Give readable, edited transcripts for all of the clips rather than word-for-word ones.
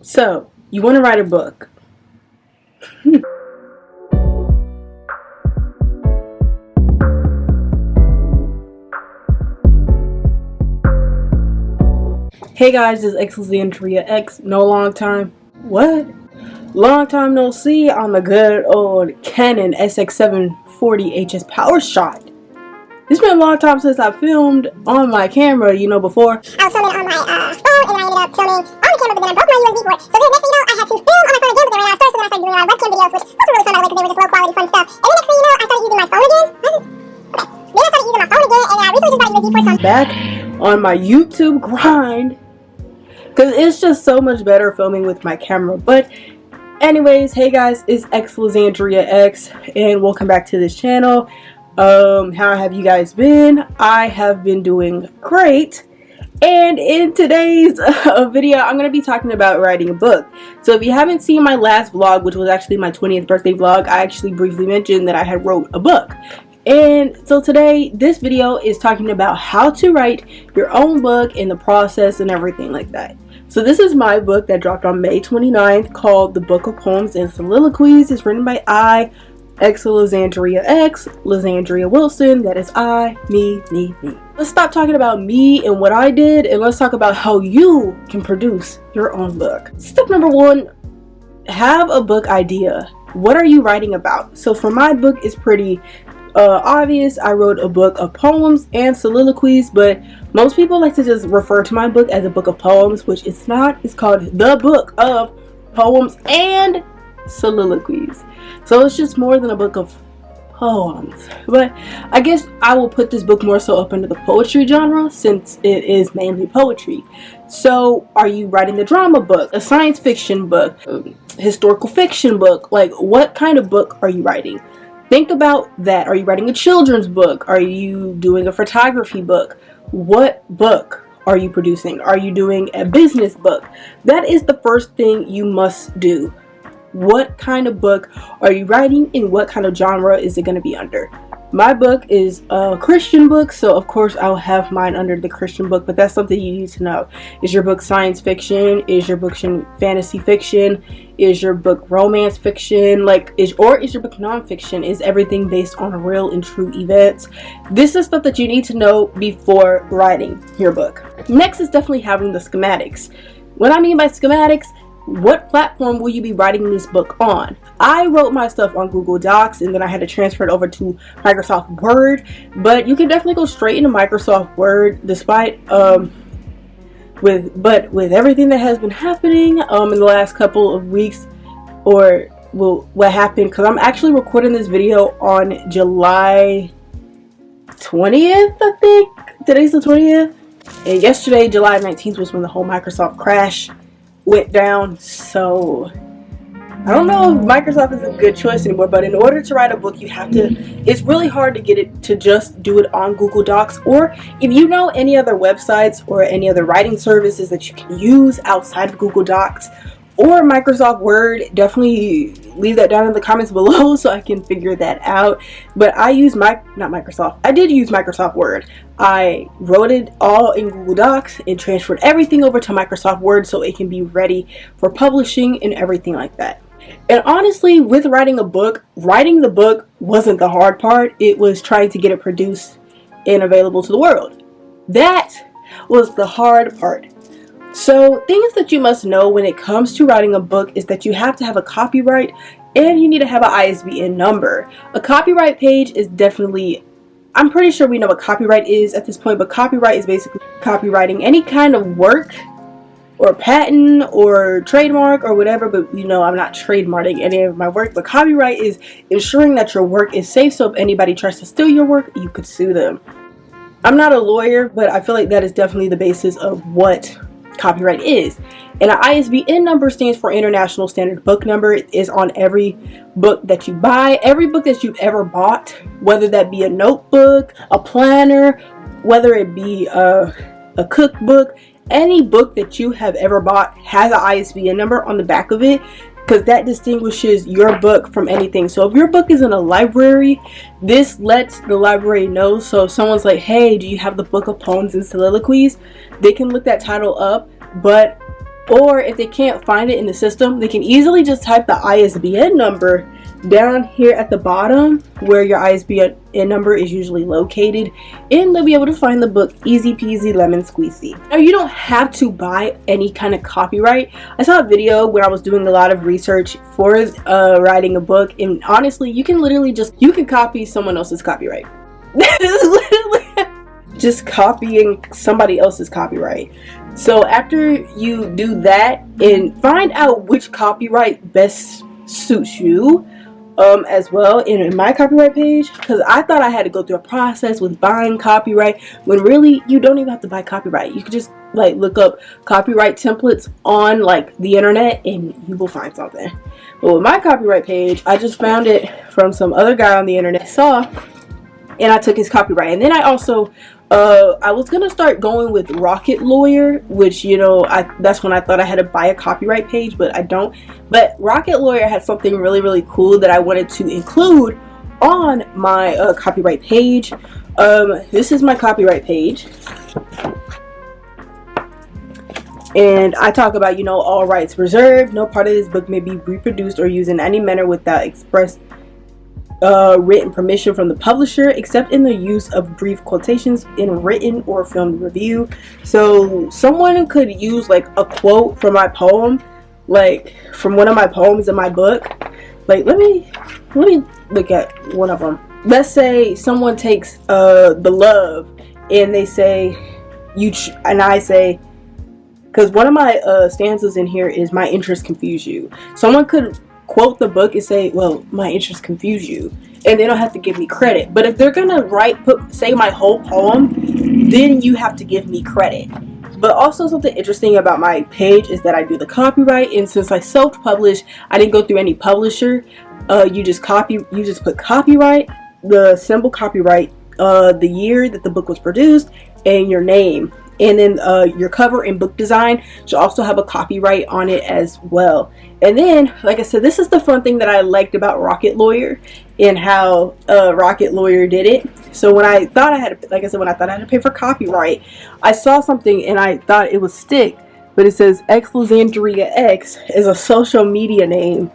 So, you want to write a book. Hey guys, this is Alexandria X. No long time. What? Long time no see on the good old Canon SX740 HS Power Shot. It's been a long time since I filmed on my camera, before. I was filming on my phone, and then I ended up filming on the camera, but then I broke my USB port. So then next thing you know, I had to film on my phone again, but then when I started, so then I started doing a lot of webcam videos, which those were really fun by the way, because they were just low quality fun stuff. And then next thing you know, I started using my phone again. Okay. Then I started using my phone again, and I recently just got USB ports on. Back on my YouTube grind, because it's just so much better filming with my camera. But anyways, hey guys, it's Alexandria X, and welcome back to this channel. How have you guys been? I have been doing great, and in today's video I'm going to be talking about writing a book. So if you haven't seen my last vlog, which was actually my 20th birthday vlog, I actually briefly mentioned that I had wrote a book. And so today this video is talking about how to write your own book and the process and everything like that. So this is my book that dropped on May 29th called The Book of Poems and Soliloquies. It's written by Alexandria X, Lysandria Wilson. That is I, me. Let's stop talking about me and what I did, and let's talk about how you can produce your own book. Step number one, have a book idea. What are you writing about? So for my book, it's pretty obvious. I wrote a book of poems and soliloquies, but most people like to just refer to my book as a book of poems, which it's not. It's called The Book of Poems and Soliloquies. So it's just more than a book of poems. But I guess I will put this book more so up into the poetry genre, since it is mainly poetry. So are you writing a drama book, a science fiction book, historical fiction book? Like, what kind of book are you writing? Think about that. Are you writing a children's book? Are you doing a photography book? What book are you producing? Are you doing a business book? That is the first thing you must do. What kind of book are you writing, and what kind of genre is it going to be under? My book is a Christian book, so of course I'll have mine under the Christian book, but that's something you need to know. Is your book science fiction? Is your book fantasy fiction? Is your book romance fiction? Is your book nonfiction? Is everything based on real and true events? This is stuff that you need to know before writing your book. Next is definitely having the schematics. What I mean by schematics, what platform will you be writing this book on? I wrote my stuff on Google Docs, and then I had to transfer it over to Microsoft Word, but you can definitely go straight into Microsoft Word, despite with everything that has been happening in the last couple of weeks, or what happened, because I'm actually recording this video on July 20th, I think. Today's the 20th, and yesterday, July 19th, was when the whole Microsoft crash went down. So I don't know if Microsoft is a good choice anymore, but in order to write a book, you have to, it's really hard to get it to just do it on Google Docs, or if you know any other websites or any other writing services that you can use outside of Google Docs or Microsoft Word, definitely leave that down in the comments below so I can figure that out. But I use I did use Microsoft Word. I wrote it all in Google Docs and transferred everything over to Microsoft Word so it can be ready for publishing and everything like that. And honestly, with writing the book wasn't the hard part. It was trying to get it produced and available to the world. That was the hard part. So things that you must know when it comes to writing a book is that you have to have a copyright, and you need to have an ISBN number. A copyright page is definitely, I'm pretty sure we know what copyright is at this point, but copyright is basically copywriting any kind of work or patent or trademark or whatever, but I'm not trademarking any of my work. But copyright is ensuring that your work is safe, so if anybody tries to steal your work, you could sue them. I'm not a lawyer, but I feel like that is definitely the basis of what copyright is. And an ISBN number stands for International Standard Book Number. It is on every book that you buy, every book that you've ever bought, whether that be a notebook, a planner, whether it be a cookbook. Any book that you have ever bought has an ISBN number on the back of it, because that distinguishes your book from anything. So if your book is in a library, this lets the library know. So if someone's like, hey, do you have the Book of Poems and Soliloquies? They can look that title up, but Or if they can't find it in the system, they can easily just type the ISBN number down here at the bottom where your ISBN number is usually located, and they'll be able to find the book easy peasy lemon squeezy. Now, you don't have to buy any kind of copyright. I saw a video where I was doing a lot of research for writing a book, and honestly, you can literally you can copy someone else's copyright. Just copying somebody else's copyright. So after you do that and find out which copyright best suits you, as well in my copyright page, because I thought I had to go through a process with buying copyright, when really you don't even have to buy copyright. You could just like look up copyright templates on like the internet and you will find something. But with my copyright page, I just found it from some other guy on the internet I saw, and I took his copyright. And then I also I was gonna start going with Rocket Lawyer, which, you know, that's when I thought I had to buy a copyright page, but I don't. But Rocket Lawyer had something really, really cool that I wanted to include on my copyright page. This is my copyright page, and I talk about, you know, all rights reserved. No part of this book may be reproduced or used in any manner without express written permission from the publisher, except in the use of brief quotations in written or filmed review. So someone could use like a quote from my poem, like from one of my poems in my book. Like let me look at one of them. Let's say someone takes the love, and they say and I say, because one of my stanzas in here is my interests confuse you. Someone could quote the book and say, well, my interests confuse you, and they don't have to give me credit. But if they're gonna say my whole poem, then you have to give me credit. But also something interesting about my page is that I do the copyright, and since I self-publish, I didn't go through any publisher. You just put copyright, the symbol copyright, the year that the book was produced, and your name. And then your cover and book design should also have a copyright on it as well. And then, like I said, this is the fun thing that I liked about Rocket Lawyer and how Rocket Lawyer did it. So when I thought I had to, like I said, when I thought I had to pay for copyright, I saw something and I thought it would stick. But it says Xlizandria X is a social media name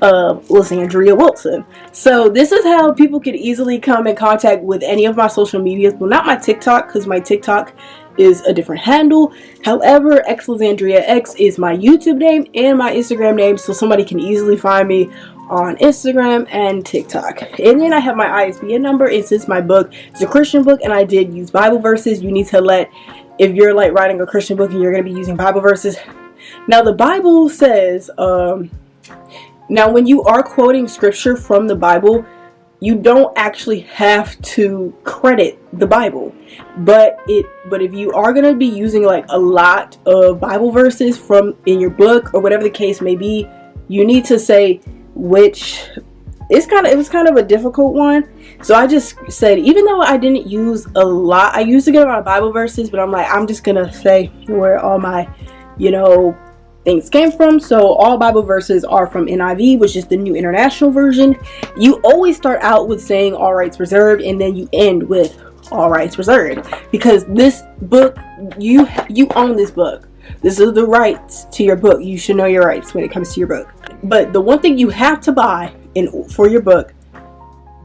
of Lizandria Wilson. So this is how people could easily come in contact with any of my social medias. Well, not my TikTok, because my TikTok is a different handle. However, Xlizandria X is my YouTube name and my Instagram name, so somebody can easily find me on Instagram and TikTok. And then I have my ISBN number, and since my book is a Christian book and I did use Bible verses, you need to if you're like writing a Christian book and you're going to be using Bible verses. Now the Bible says, now when you are quoting scripture from the Bible, you don't actually have to credit the Bible, but if you are going to be using like a lot of Bible verses in your book or whatever the case may be, you need to say which. It was kind of a difficult one, so I just said, even though I didn't use a lot, I used a good amount of Bible verses, but I'm just gonna say where all my, things came from. So all Bible verses are from NIV, which is the New International Version. You always start out with saying all rights reserved, and then you end with all rights reserved, because this book, you own this book. This is the rights to your book. You should know your rights when it comes to your book. But the one thing you have to buy for your book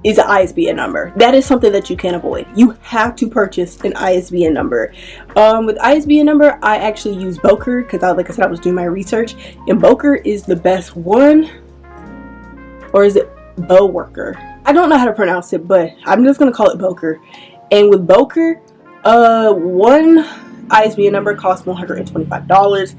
is an ISBN number. That is something that you can't avoid. You have to purchase an ISBN number. With ISBN number, I actually use Boker because, like I said, I was doing my research, and Boker is the best one. Or is it Boworker? I don't know how to pronounce it, but I'm just gonna call it Boker. And with Boker, one ISBN number costs $125.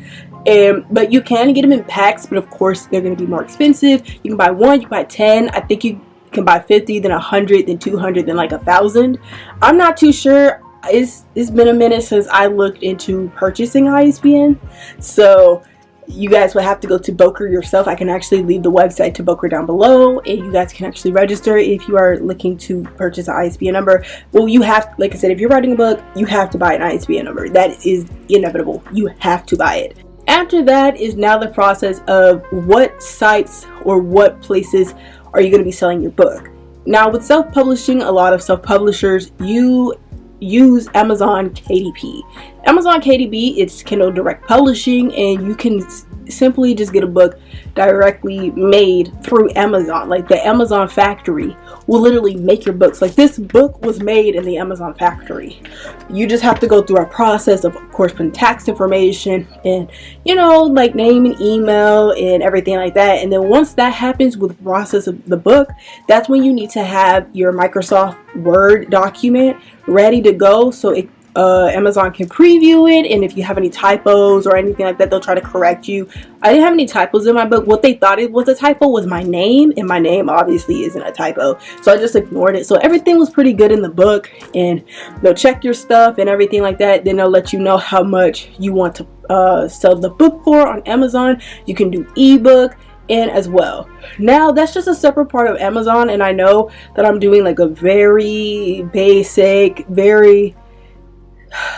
But you can get them in packs, but of course they're going to be more expensive. You can buy one, you can buy 10. I think you can buy 50, then 100, then 200, then like 1,000. I'm not too sure. It's been a minute since I looked into purchasing ISBN, so you guys will have to go to Boker yourself. I can actually leave the website to Boker down below, and you guys can actually register if you are looking to purchase an ISBN number. Well, you have, like I said, if you're writing a book, you have to buy an ISBN number. That is inevitable. You have to buy it. After that is now the process of what sites or what places are you going to be selling your book. Now with self-publishing, a lot of self-publishers, you use Amazon KDP. Amazon KDP, it's Kindle Direct Publishing, and you can simply just get a book directly made through Amazon. Like the Amazon factory will literally make your books. Like this book was made in the Amazon factory. You just have to go through a process of course, putting tax information and, you know, like name and email and everything like that. And then once that happens with the process of the book, that's when you need to have your Microsoft Word document ready to go, so it Amazon can preview it, and if you have any typos or anything like that, they'll try to correct you. I didn't have any typos in my book. What they thought it was a typo was my name, and my name obviously isn't a typo, so I just ignored it. So everything was pretty good in the book, and they'll check your stuff and everything like that. Then they'll let you know how much you want to sell the book for on Amazon. You can do ebook and as well. Now that's just a separate part of Amazon, and I know that I'm doing like a very basic, very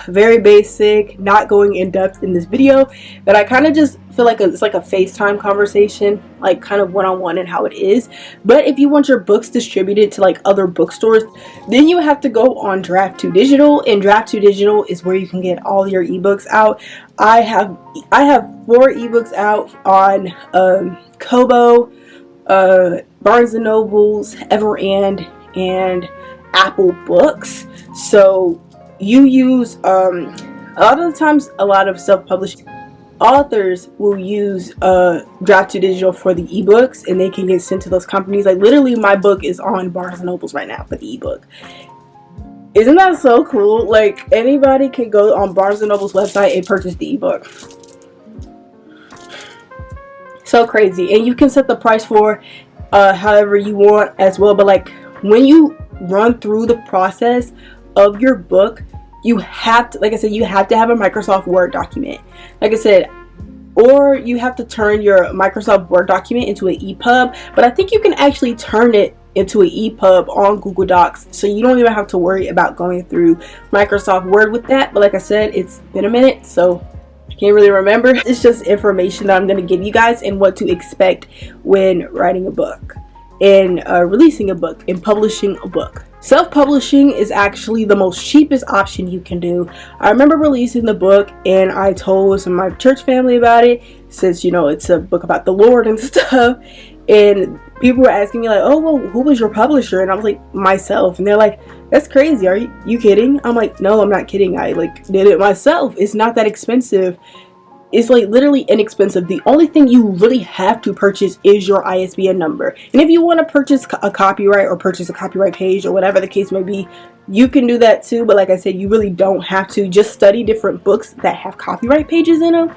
basic, not going in depth in this video, but I kind of just feel like it's like a FaceTime conversation, like kind of one-on-one and how it is. But if you want your books distributed to like other bookstores, then you have to go on Draft2 Digital, and Draft2 Digital is where you can get all your ebooks out. I have 4 ebooks out on Kobo, Barnes & Nobles, Everand, and Apple Books. So you use a lot of the times, a lot of self-publishing authors will use Draft2 Digital for the ebooks, and they can get sent to those companies. Like literally my book is on Barnes & Nobles right now for the ebook. Isn't that so cool? Like anybody can go on Barnes & Noble's website and purchase the ebook. So crazy. And you can set the price for however you want as well. But like when you run through the process of your book, you have to, like I said, you have to have a Microsoft Word document, like I said, or you have to turn your Microsoft Word document into an EPUB. But I think you can actually turn it into an EPUB on Google Docs, so you don't even have to worry about going through Microsoft Word with that. But like I said, it's been a minute, so I can't really remember. It's just information that I'm going to give you guys and what to expect when writing a book and releasing a book and publishing a book. Self-publishing is actually the most cheapest option you can do. I remember releasing the book and I told some of my church family about it, since, you know, it's a book about the Lord and stuff. And people were asking me like, oh, well, who was your publisher? And I was like, myself. And they're like, that's crazy. Are you kidding? I'm like, no, I'm not kidding. I like did it myself. It's not that expensive. It's like literally inexpensive. The only thing you really have to purchase is your ISBN number. And if you want to purchase a copyright or purchase a copyright page or whatever the case may be, you can do that too. But like I said, you really don't have to. Just study different books that have copyright pages in them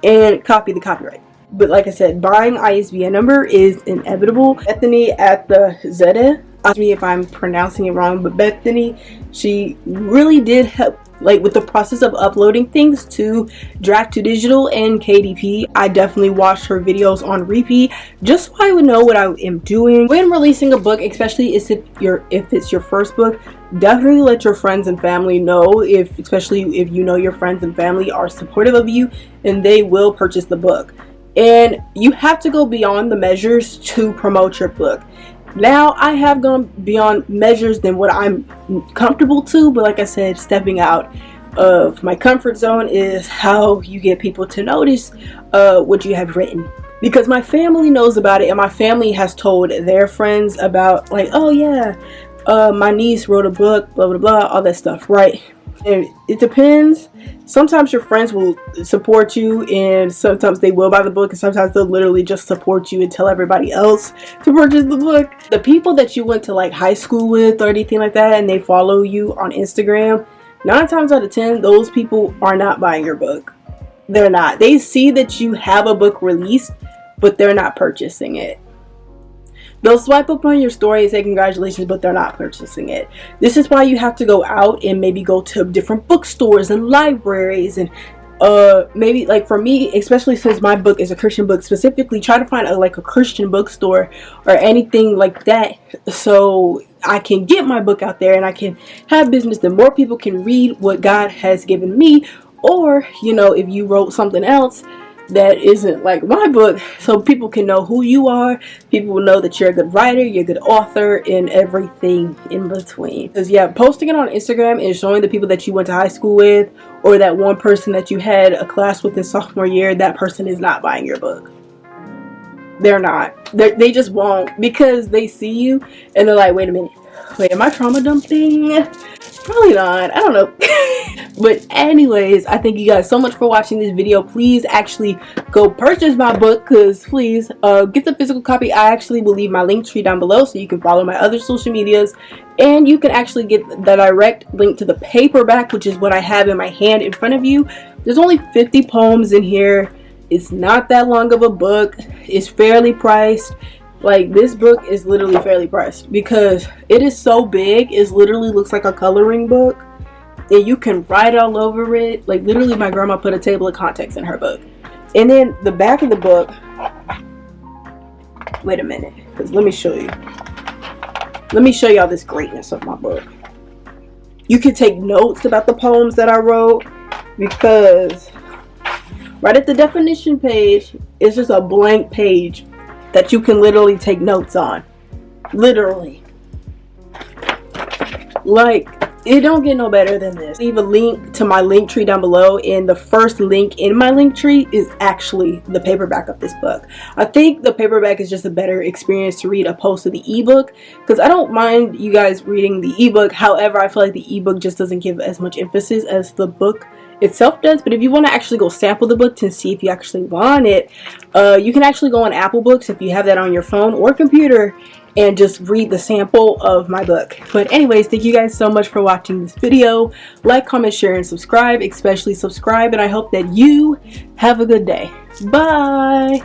and copy the copyright. But like I said, buying ISBN number is inevitable. Bethany at the Zeta, ask me if I'm pronouncing it wrong, but Bethany, she really did help like with the process of uploading things to Draft2 Digital and KDP. I definitely watched her videos on repeat just so I would know what I am doing when releasing a book, especially if it's your first book. Definitely let your friends and family know, especially if you know your friends and family are supportive of you and they will purchase the book. And you have to go beyond the measures to promote your book. Now, I have gone beyond measures than what I'm comfortable to, but like I said, stepping out of my comfort zone is how you get people to notice what you have written. Because my family knows about it, and my family has told their friends about, like, oh yeah, my niece wrote a book, blah blah blah, all that stuff, right? And it depends. Sometimes your friends will support you, and sometimes they will buy the book, and sometimes they'll literally just support you and tell everybody else to purchase the book. The people that you went to like high school with or anything like that, and they follow you on Instagram, 9 times out of 10, those people are not buying your book. They're not. They see that you have a book released, but they're not purchasing it. They'll swipe up on your story and say congratulations, but they're not purchasing it. This is why you have to go out and maybe go to different bookstores and libraries, and maybe, like for me, especially since my book is a Christian book, specifically try to find a Christian bookstore or anything like that, so I can get my book out there and I can have business that more people can read what God has given me. Or, you know, if you wrote something else, that isn't like my book, so people can know who you are, people will know that you're a good writer, you're a good author, and everything in between. Because yeah, posting it on Instagram and showing the people that you went to high school with, or that one person that you had a class with in sophomore year, that person is not buying your book. They're not. They just won't, because they see you and they're like, wait a minute, wait, am I trauma dumping? Probably not, I don't know. But anyways, I thank you guys so much for watching this video. Please actually go purchase my book, because please get the physical copy. I actually will leave my link tree down below so you can follow my other social medias, and you can actually get the direct link to the paperback, which is what I have in my hand in front of you. There's only 50 poems in here. It's not that long of a book. It's fairly priced. Like, this book is literally fairly priced because it is so big. It literally looks like a coloring book, and you can write all over it. Like, literally my grandma put a table of contents in her book. And then the back of the book, wait a minute, because let me show you. Let me show y'all this greatness of my book. You can take notes about the poems that I wrote, because right at the definition page, it's just a blank page that you can literally take notes on. Literally. Like, it don't get no better than this. Leave a link to my link tree down below, and the first link in my link tree is actually the paperback of this book. I think the paperback is just a better experience to read opposed to the ebook, because I don't mind you guys reading the ebook. However, I feel like the ebook just doesn't give as much emphasis as the book itself does. But if you want to actually go sample the book to see if you actually want it, you can actually go on Apple Books if you have that on your phone or computer, and just read the sample of my book. But anyways, thank you guys so much for watching this video. Like, comment, share, and subscribe, especially subscribe, and I hope that you have a good day. Bye.